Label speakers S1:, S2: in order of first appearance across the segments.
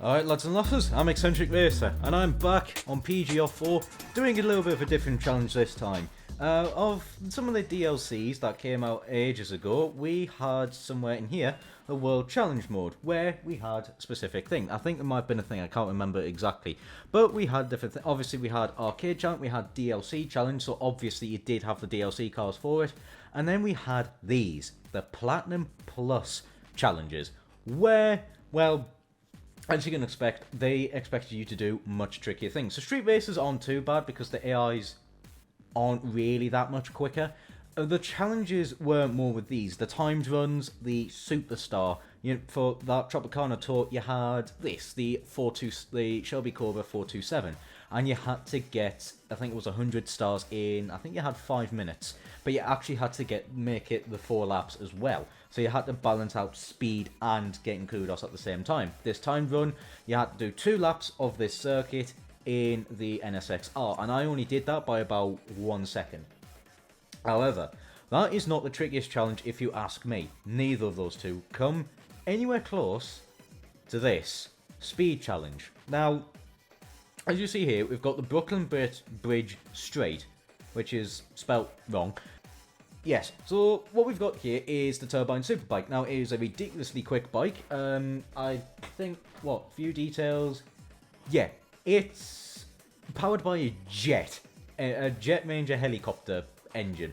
S1: Alright lads and lasses, I'm Eccentric Racer, and I'm back on PGR4, doing a little bit of a different challenge this time. Of some of the DLCs that came out ages ago, we had somewhere in here a World Challenge mode, where we had a specific thing. I think there might have been a thing, I can't remember exactly. But we had different things. Obviously we had Arcade Challenge, we had DLC Challenge, so obviously you did have the DLC cars for it. And then we had these, the Platinum Plus challenges, where, well, as you can expect, they expected you to do much trickier things. So Street Racers aren't too bad because the AIs aren't really that much quicker. The challenges were more with these. The timed runs, the Superstar. For that Tropicana Tour, you had this, the Shelby Cobra 427. And you had to get, I think it was 100 stars in, I think you had 5 minutes. But you actually had to make it the 4 laps as well. So you had to balance out speed and getting kudos at the same time. This timed run, you had to do 2 laps of this circuit in the NSX-R. And I only did that by about 1 second. However, that is not the trickiest challenge if you ask me. Neither of those two come anywhere close to this speed challenge. Now, as you see here, we've got the Brooklyn Bridge Straight, which is spelt wrong. Yes, so what we've got here is the Turbine Superbike. Now, it is a ridiculously quick bike. I think, few details. Yeah, it's powered by a jet Ranger helicopter engine.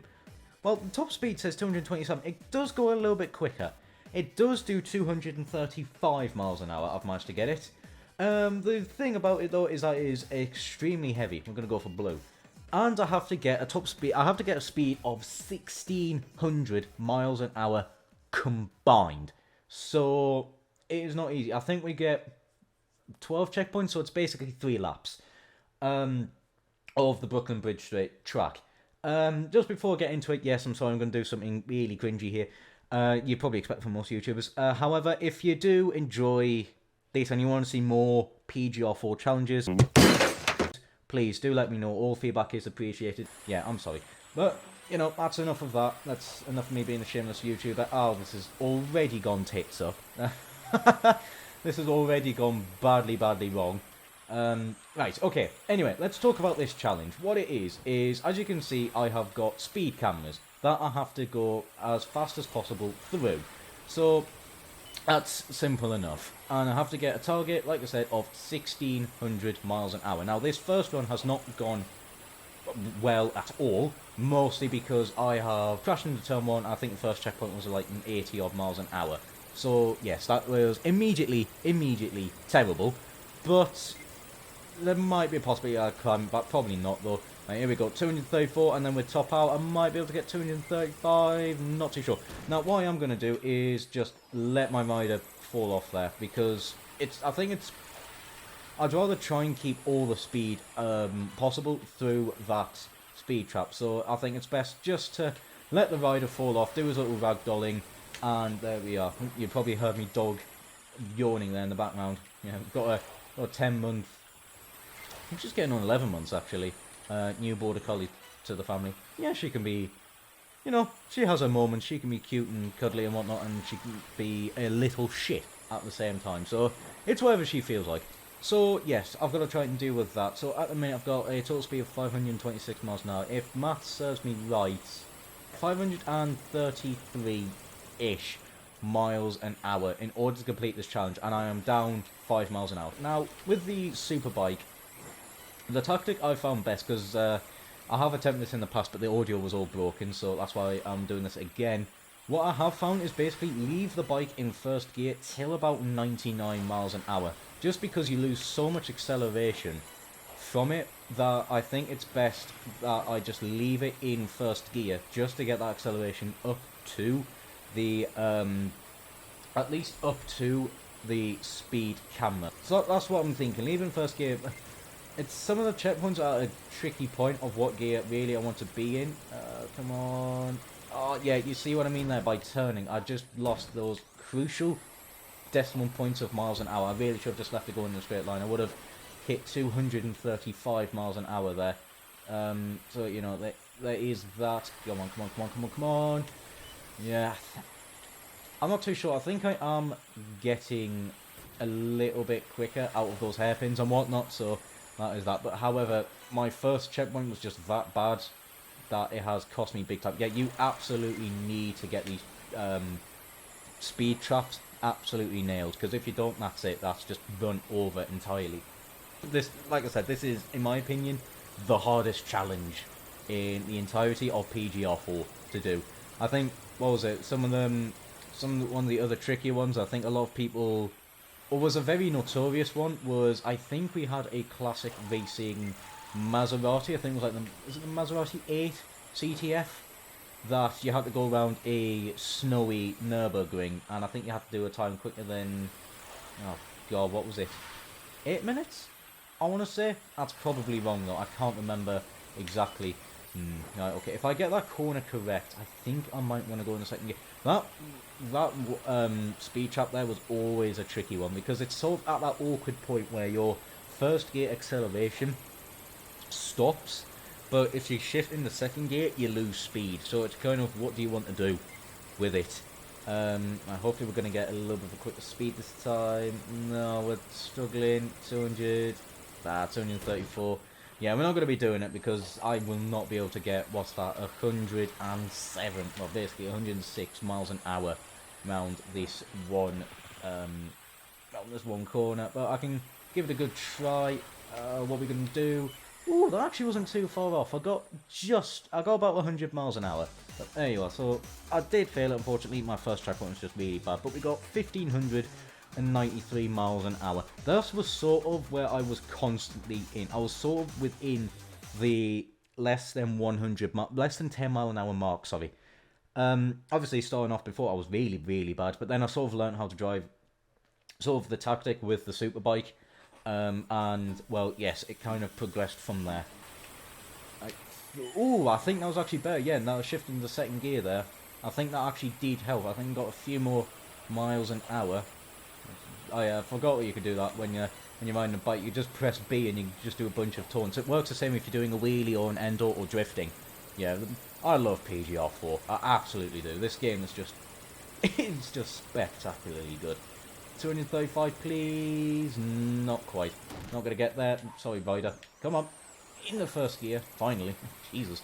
S1: Well, the top speed says 227. It does go a little bit quicker. It does do 235 miles an hour. I've managed to get it. The thing about it though is that it is extremely heavy. We're going to go for blue. And I have to get a top speed. I have to get a speed of 1600 miles an hour combined. So it is not easy. I think we get 12 checkpoints, so it's basically 3 laps of the Brooklyn Bridge Straight track. Just before I get into it, yes, I'm sorry, I'm going to do something really cringy here. You probably expect from most YouTubers. However, if you do enjoy this and you want to see more PGR4 challenges, please do let me know. All feedback is appreciated. Yeah, I'm sorry. But, you know, that's enough of that. That's enough of me being a shameless YouTuber. Oh, this has already gone tits up. This has already gone badly wrong. Right, okay. Anyway, let's talk about this challenge. What it is, as you can see, I have got speed cameras that I have to go as fast as possible through. So, that's simple enough. And I have to get a target, like I said, of 1600 miles an hour. Now, this first run has not gone well at all, mostly because I have crashed into turn 1. I think the first checkpoint was like an 80 odd miles an hour. So, yes, that was immediately terrible. But there might be a possibility I climb back, probably not though. Right, here we go, 234, and then we top out. I might be able to get 235, not too sure. Now, what I am going to do is just let my rider fall off there, because I'd rather try and keep all the speed possible through that speed trap. So I think it's best just to let the rider fall off, do his little ragdolling, and there we are. You probably heard me dog yawning there in the background. Yeah, we've got a 10-month, I'm just getting on 11 months actually, new border collie to the family. Yeah, she can be, you know, she has her moments. She can be cute and cuddly and whatnot, and she can be a little shit at the same time. So it's whatever she feels like. So yes, I've got to try and deal with that. So at the minute I've got a total speed of 526 miles an hour. If maths serves me right, 533-ish miles an hour in order to complete this challenge, and I am down 5 miles an hour. Now, with the Superbike, the tactic I found best, because I have attempted this in the past, but the audio was all broken, so that's why I'm doing this again. What I have found is basically leave the bike in first gear till about 99 miles an hour, just because you lose so much acceleration from it that I think it's best that I just leave it in first gear, just to get that acceleration up to the, at least up to the speed camera. So that's what I'm thinking, leaving first gear. It's some of the checkpoints are a tricky point of what gear really I want to be in. Come on. Oh, yeah, you see what I mean there by turning. I just lost those crucial decimal points of miles an hour. I really should have just left it going in a straight line. I would have hit 235 miles an hour there. So, you know, there is that. Come on. Yeah. I'm not too sure. I think I am getting a little bit quicker out of those hairpins and whatnot, so that is that. But however, my first checkpoint was just that bad that it has cost me big time. Yeah, you absolutely need to get these speed traps absolutely nailed, because if you don't, that's it. That's just run over entirely. This, like I said, this is, in my opinion, the hardest challenge in the entirety of PGR4 to do. I think, what was it, one of the other trickier ones, I think a lot of people, or was a very notorious one, was, I think we had a classic racing Maserati, I think it was like is it the Maserati 8 CTF, that you had to go around a snowy Nürburgring, and I think you had to do a time quicker than, oh god, what was it, 8 minutes? I want to say. That's probably wrong though, I can't remember exactly. Right, okay, if I get that corner correct, I think I might want to go in the second gear. That speed trap there was always a tricky one, because it's sort of at that awkward point where your first gear acceleration stops, but if you shift in the second gear, you lose speed. So it's kind of, what do you want to do with it? Hopefully we're going to get a little bit of a quicker speed this time. No, we're struggling. 200, 234. Yeah, we're not going to be doing it, because I will not be able to get, what's that, 107, well basically 106 miles an hour around this one corner. But I can give it a good try. What we're going to do... Ooh, that actually wasn't too far off. I got about 100 miles an hour. But there you are. So I did fail it, unfortunately. My first checkpoint was just really bad. But we got 1,593 miles an hour. That was sort of where I was constantly in. I was sort of within the less than 10 mile an hour mark, sorry. Obviously, starting off before, I was really, really bad. But then I sort of learned how to drive sort of the tactic with the superbike. And, well, yes, it kind of progressed from there. I think that was actually better. Yeah, now shifting the second gear there, I think that actually did help. I think I got a few more miles an hour. I forgot that you could do that when you're riding a bike. You just press B and you just do a bunch of taunts. It works the same if you're doing a wheelie or an endo or drifting. Yeah, I love PGR4. I absolutely do. This game is just, it's just spectacularly good. 235, please. Not quite. Not gonna get there. Sorry, rider. Come on. In the first gear. Finally. Jesus.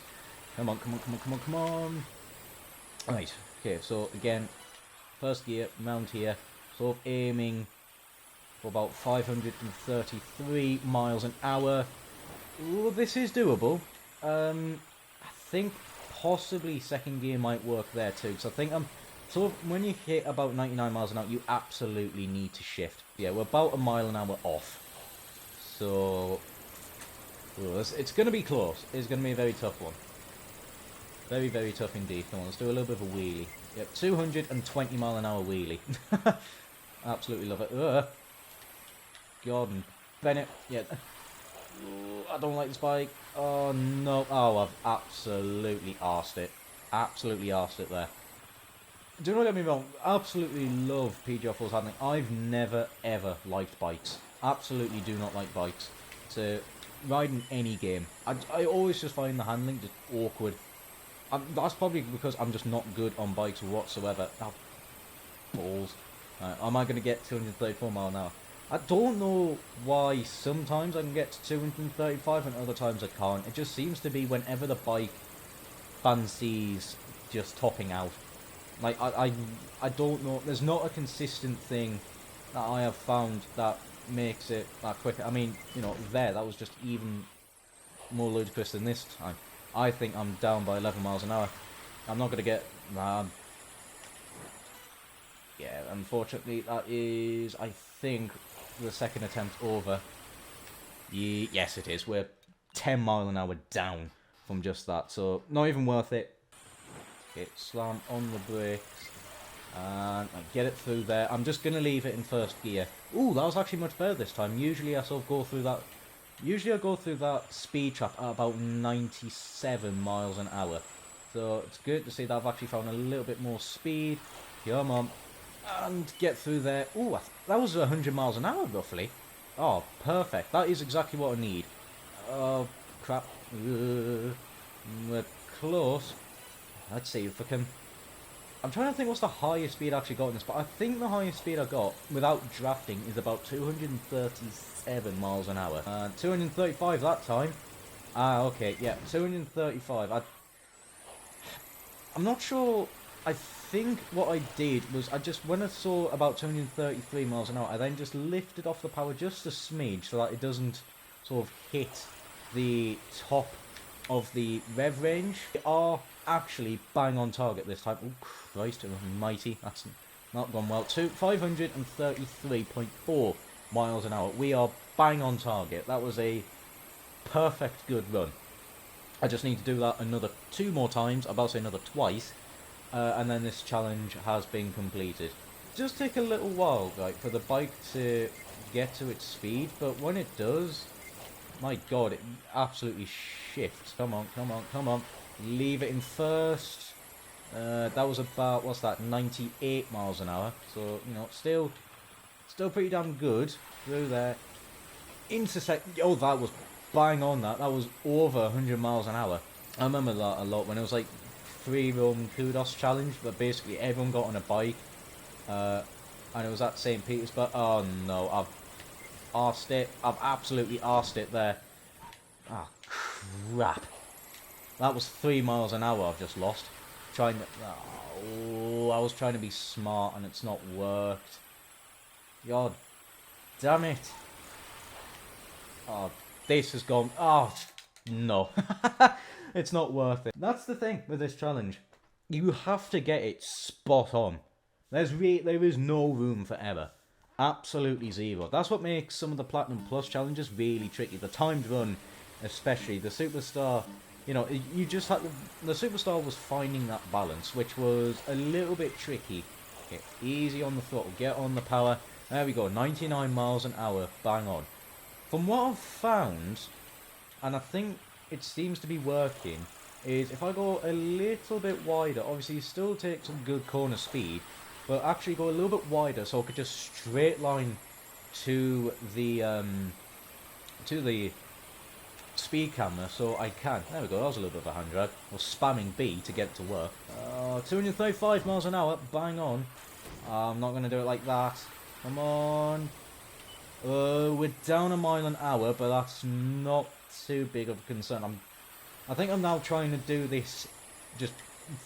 S1: Come on, come on, come on, come on, come on. Right. Okay, so again, first gear, round here. Sort of aiming for about 533 miles an hour. Ooh, this is doable. I think possibly second gear might work there too, because I think so when you hit about 99 miles an hour, you absolutely need to shift. Yeah, we're about a mile an hour off. So, it's going to be close. It's going to be a very tough one. Very, very tough indeed. Come on, let's do a little bit of a wheelie. Yep, 220 mile an hour wheelie. Absolutely love it. Gordon Bennett. Yeah. I don't like this bike. Oh, no. Oh, I've absolutely arsed it. Absolutely arsed it there. Do not get me wrong, absolutely love PGR4's handling. I've never ever liked bikes. Absolutely do not like bikes. To ride in any game. I always just find the handling just awkward. That's probably because I'm just not good on bikes whatsoever. Oh, balls. Am I going to get 234 mile an hour? I don't know why sometimes I can get to 235 and other times I can't. It just seems to be whenever the bike fancies just topping out. Like, I don't know, there's not a consistent thing that I have found that makes it that quicker. I mean, you know, that was just even more ludicrous than this time. I think I'm down by 11 miles an hour. I'm not going to get... yeah, unfortunately, that is, I think, the second attempt over. Yes, it is. We're 10 mile an hour down from just that, so not even worth it. Okay, slam on the brakes, and I get it through there. I'm just going to leave it in first gear. Ooh, that was actually much better this time. Usually I sort of go through that... Usually I go through that speed trap at about 97 miles an hour. So it's good to see that I've actually found a little bit more speed. Come on. And get through there. Ooh, that was 100 miles an hour roughly. Oh, perfect. That is exactly what I need. Oh, crap. We're close. Let's see if I can I'm trying to think what's the highest speed I actually got in this, but I think the highest speed I got without drafting is about 237 miles an hour. 235 that time. Ah, okay, yeah, 235. I'm not sure. I think what I did was when I saw about 233 miles an hour, I then just lifted off the power just a smidge so that it doesn't sort of hit the top of the rev range. We are actually bang on target this time. Oh Christ, almighty, that's not gone well. 533.4 miles an hour. We are bang on target. That was a perfect good run. I just need to do that another 2 more times, I'm about to say another twice, and then this challenge has been completed. It does take a little while, like, for the bike to get to its speed, but when it does, my god, it absolutely shifts. Come on, come on, come on. Leave it in first. That was about, what's that, 98 miles an hour, so, you know, still pretty damn good through there. Intersect, oh, that was bang on that. That was over 100 miles an hour. I remember that a lot when it was like free roam kudos challenge, but basically everyone got on a bike, and it was at St. Petersburg. Oh no, I've arsed it. I've absolutely arsed it there. Ah, crap. That was 3 miles an hour I've just lost. Trying to, oh, I was trying to be smart and it's not worked. God damn it. Oh, this has gone... Oh, no. It's not worth it. That's the thing with this challenge. You have to get it spot on. There is no room for error. Absolutely zero. That's what makes some of the Platinum Plus challenges really tricky. The timed run, especially. The Superstar... You know, you just had... The Superstar was finding that balance, which was a little bit tricky. Get easy on the throttle. Get on the power. There we go. 99 miles an hour. Bang on. From what I've found, and I think it seems to be working, is if I go a little bit wider, obviously you still take some good corner speed, but actually go a little bit wider so I could just straight line to the speed camera so I can. There we go, that was a little bit of a hand drag. I was spamming B to get to work. 235 miles an hour, bang on. I'm not going to do it like that. Come on. We're down a mile an hour, but that's not too big of a concern. I think I'm now trying to do this, just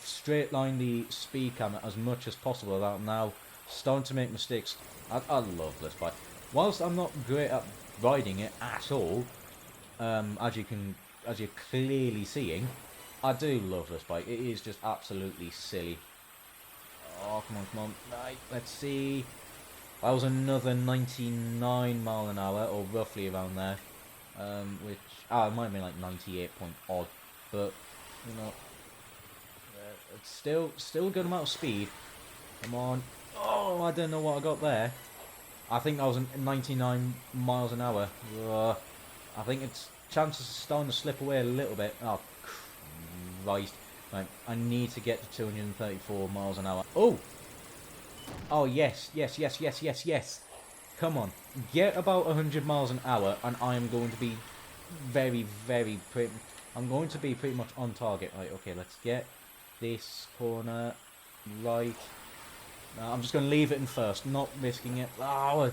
S1: straight line the speed camera as much as possible without now starting to make mistakes. I love this bike. Whilst I'm not great at riding it at all, as you're clearly seeing, I do love this bike. It is just absolutely silly. Oh, come on, come on. Right, let's see. That was another 99 mile an hour, or roughly around there, which, it might have been like 98 point odd, but, you know, it's still a good amount of speed. Come on. Oh, I don't know what I got there. I think that was 99 miles an hour. I think its chances are starting to slip away a little bit. Oh, Christ. Right, I need to get to 234 miles an hour. Oh! Oh, yes, yes, yes, yes, yes, yes. Come on. Get about 100 miles an hour, and I am going to be I'm going to be pretty much on target. Right, okay, let's get this corner right. Now, I'm just going to leave it in first, not risking it. Oh,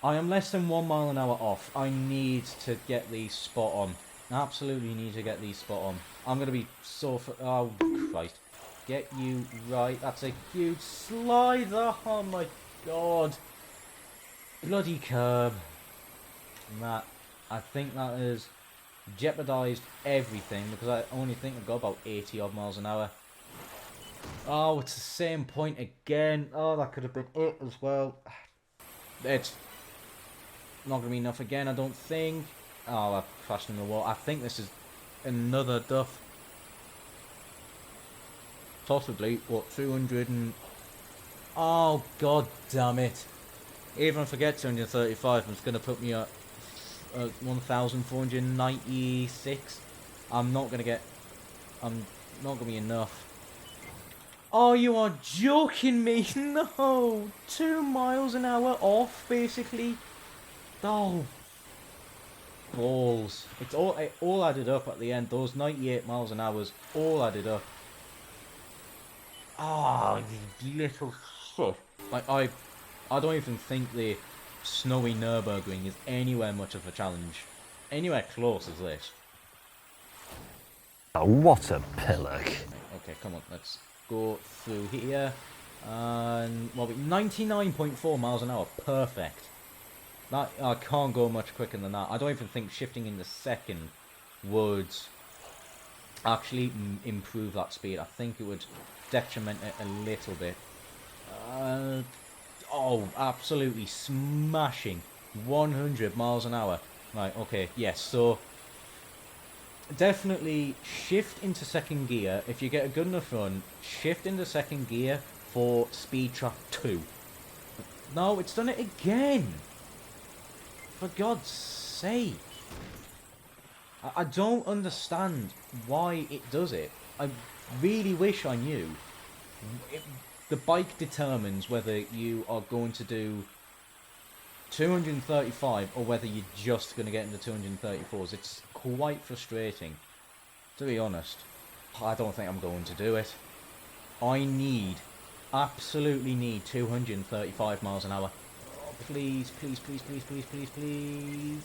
S1: I am less than 1 mile an hour off. I need to get these spot on. Absolutely need to get these spot on. I'm going to be so... Oh, Christ. Get you right. That's a huge slider. Oh, my God. Bloody curb. And that, I think that has jeopardised everything, because I only think I've got about 80 odd miles an hour. Oh, it's the same point again. Oh, that could have been it as well. It's not going to be enough again, I don't think. Oh, I crashed in the wall. I think this is another duff. Possibly, what, 200 and... Oh, god damn it. Even if I get 235, it's going to put me at 1,496. I'm not going to be enough. Oh, you are joking me. No. 2 miles an hour off, basically. Oh. Balls. It's all added up at the end. Those 98 miles an hour all added up. Ah, you little shit. Like, I don't even think the snowy Nürburgring is anywhere much of a challenge. Anywhere close as this.
S2: Oh, what a pillock.
S1: Right, okay, come on, let's go through here. And, well, 99.4 miles an hour, perfect. That, I can't go much quicker than that. I don't even think shifting into second would actually improve that speed. I think it would detriment it a little bit. Oh, absolutely smashing. 100 miles an hour. Right, okay, yes, so definitely shift into second gear. If you get a good enough run, shift into second gear for speed trap 2. No, it's done it again. For God's sake. I don't understand why it does it. I really wish I knew. The bike determines whether you are going to do 235 or whether you're just going to get into 234s. It's quite frustrating, to be honest. I don't think I'm going to do it. I absolutely need 235 miles an hour. Oh, please, please, please, please, please, please, please.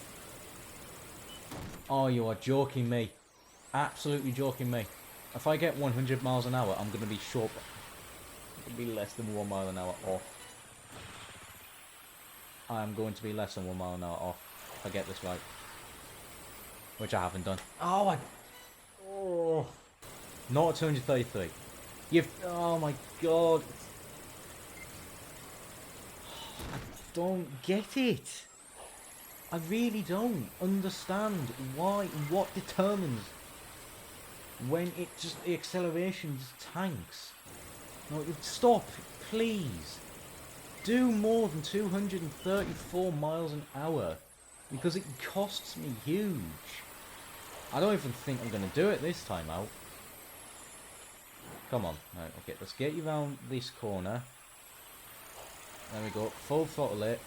S1: Oh, you are joking me. Absolutely joking me. If I get 100 miles an hour, I'm going to be short. I'm going to be less than 1 mile an hour off. I'm going to be less than 1 mile an hour off. If I get this right. Which I haven't done. Oh, oh. Not at 233. Oh my god. I don't get it. I really don't understand what determines when the acceleration just tanks. No, stop, please. Do more than 234 miles an hour, because it costs me huge. I don't even think I'm going to do it this time out. Come on. Right, okay, let's get you around this corner. There we go. Full throttle it.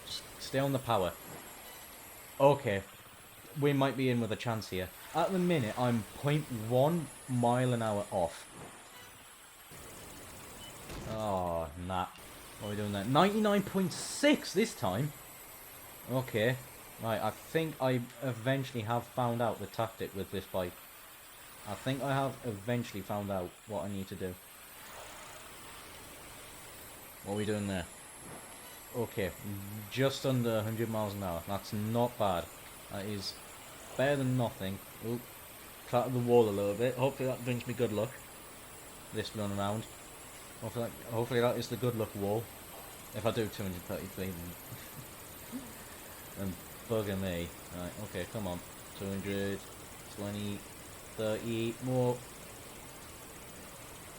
S1: Just stay on the power. Okay. We might be in with a chance here. At the minute, I'm 0.1 mile an hour off. Oh, nah. What are we doing there? 99.6 this time? Okay. Right, I think I eventually have found out the tactic with this bike. I think I have eventually found out what I need to do. What are we doing there? Okay, just under 100 miles an hour. That's not bad. That is better than nothing. Oop, clattered the wall a little bit. Hopefully that brings me good luck. This run around. Hopefully that is the good luck wall. If I do 233, then bugger me. Right, okay, come on. 220, 30 more.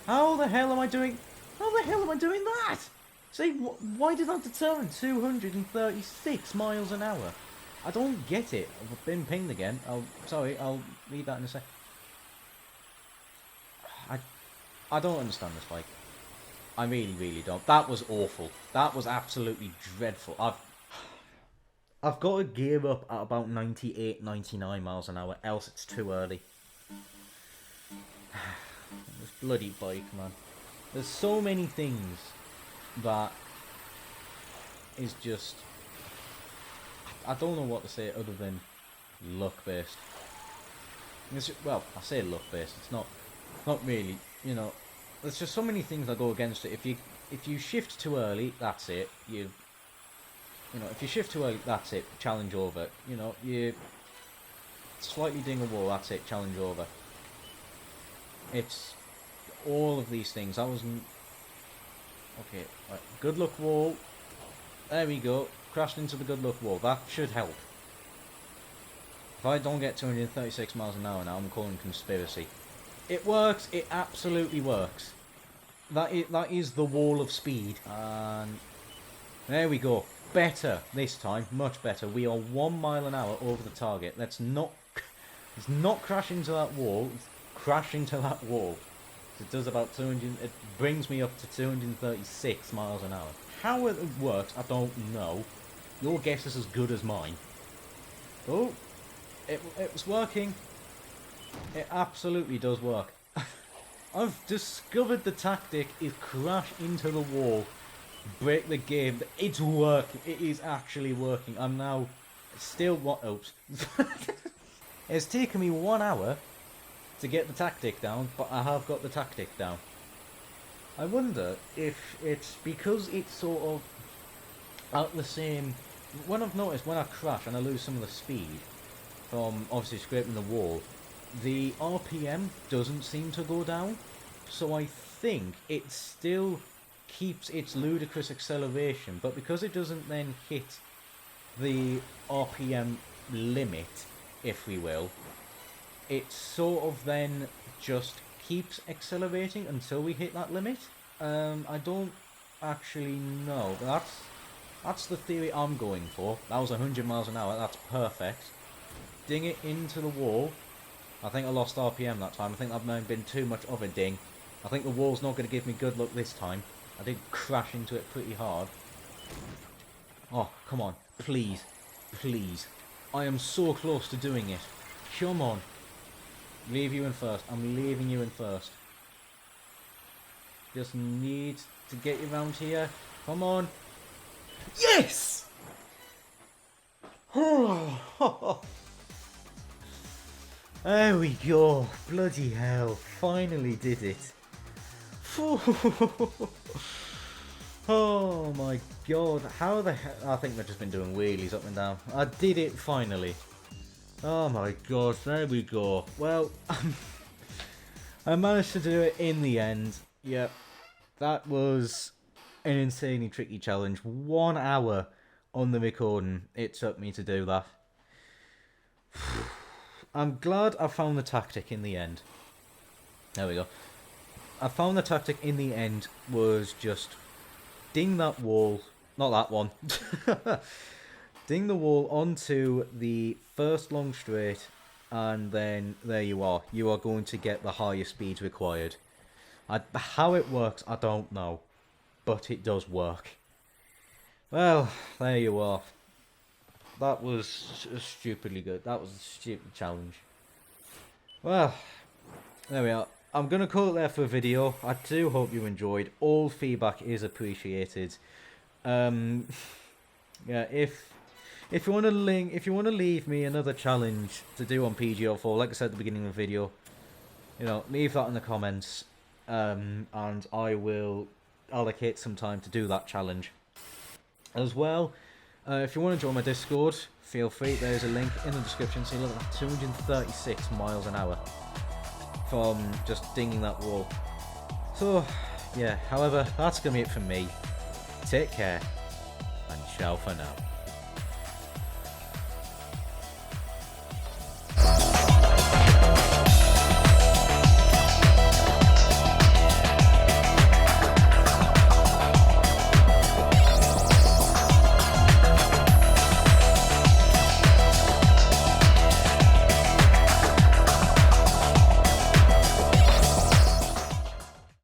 S1: How the hell am I doing that? See, why did that determine 236 miles an hour? I don't get it. I've been pinged again. I'll read that in a sec. I don't understand this bike. I really, really don't. That was awful. That was absolutely dreadful. I've got to gear up at about 98, 99 miles an hour, else it's too early. This bloody bike, man. There's so many things that is just... I don't know what to say other than luck-based. Well, I say luck-based. It's not really, you know... There's just so many things that go against it. If you shift too early, that's it. You know, if you shift too early, that's it. Challenge over. You know, you slightly ding a wall, that's it. Challenge over. It's all of these things. That wasn't... Okay, right. Good luck wall. There we go. Crashed into the good luck wall. That should help. If I don't get 236 miles an hour now, I'm calling conspiracy. It works. It absolutely works. That is the wall of speed. And there we go. Better this time. Much better. We are 1 mile an hour over the target. Let's not crash into that wall. Let's crash into that wall. It does about 200. It brings me up to 236 miles an hour. How it works, I don't know. Your guess is as good as mine. Oh, it was working. It absolutely does work. I've discovered the tactic is crash into the wall, break the game. It's working. It is actually working. I'm now still what? Oops. It's taken me 1 hour to get the tactic down, but I have got the tactic down. I wonder if it's because it's sort of at the same. When I've noticed when I crash and I lose some of the speed from obviously scraping the wall, the RPM doesn't seem to go down. So I think it still keeps its ludicrous acceleration, but because it doesn't then hit the RPM limit, if we will, it sort of then just keeps accelerating until we hit that limit. I don't actually know, but that's the theory I'm going for. That was 100 miles an hour, that's perfect. Ding it into the wall. I think I lost RPM that time. I think that might have been too much of a ding. I think the wall's not going to give me good luck this time. I did crash into it pretty hard. Oh, come on. Please. Please. I am so close to doing it. Come on. Leave you in first. I'm leaving you in first. Just need to get you around here. Come on. Yes! There we go. Bloody hell. Finally did it. Oh my god. How the hell? I think they've just been doing wheelies up and down. I did it finally. Oh my god. There we go. Well, I managed to do it in the end. Yep. That was an insanely tricky challenge. 1 hour on the recording it took me to do that. I'm glad I found the tactic in the end. There we go. I found the tactic in the end was just ding that wall, not that one. Ding the wall onto the first long straight, and then there you are. You are going to get the highest speeds required. How it works, I don't know, but it does work. Well, there you are. That was stupidly good. That was a stupid challenge. Well, there we are. I'm going to call it there for a video. I do hope you enjoyed. All feedback is appreciated. Yeah, if you want to leave me another challenge to do on PGR4, like I said at the beginning of the video, leave that in the comments, and I will allocate some time to do that challenge. As well, if you want to join my Discord, feel free. There's a link in the description. So you look at 236 miles an hour from just dinging that wall. So, yeah. However, that's gonna be it from me. Take care, and ciao for now.